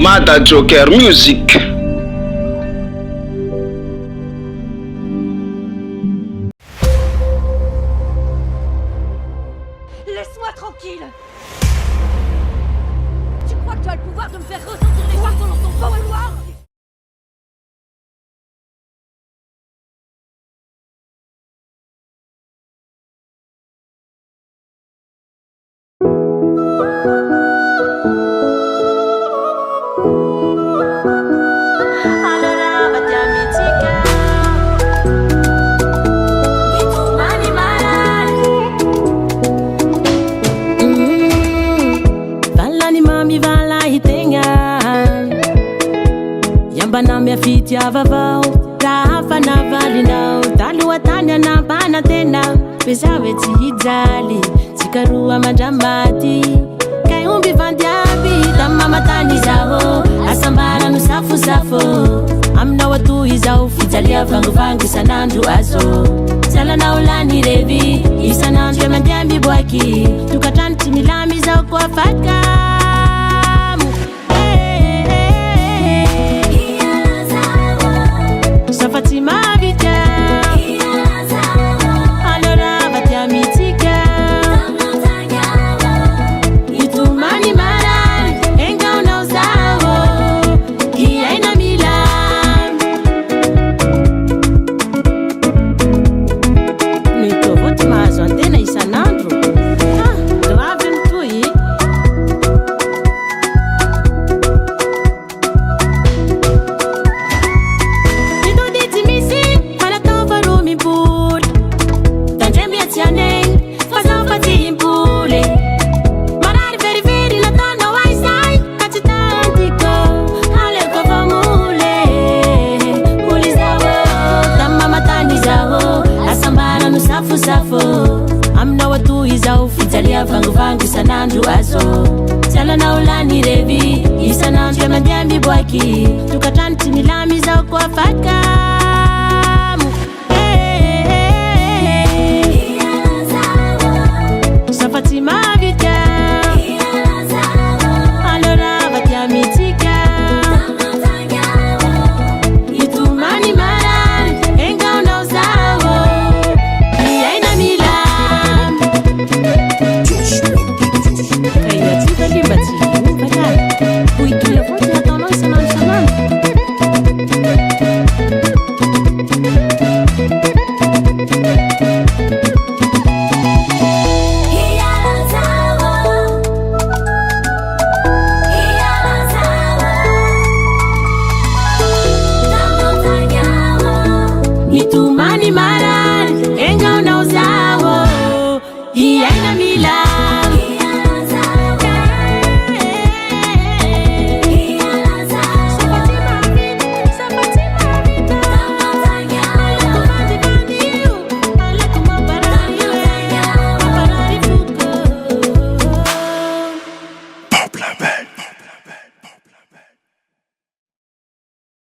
Mada Joker Music. Laisse-moi tranquille. Tu crois que tu as le pouvoir de me faire ressentir les joies selon ton bon vouloir? Banamia fiti avavao Rafa na valinao Talua tanya na bana tena Pesawe tihijali Sikarua manjamati Kai umbi vandiabi Tamama tani zao Asambara no safu safo Amna watu izao Fitalia vangu vangu sanandu azo Sala na ulani revi Isanandu ya mandiambi bwaki Tukatanti milami zao kwa faka Fatima Vita Alora Batia Mitika Itumani Maran Enga unauzao Kia ina Milan Nito vote mazo antena isanandro Grave mtui Amna watu izao Fitalia vangu vangu sanandu azo Sala na ulani revi Isanandu ya mandiambi bwaki Tukatanti milami zao kwa faka Fatima Vita Alora Batia Mitika Itumani Maran Enga unauzao Kia ina Milan Kaya tika libati Mukadai Uitu ya vote ya tono isanan sanan Itumani Mara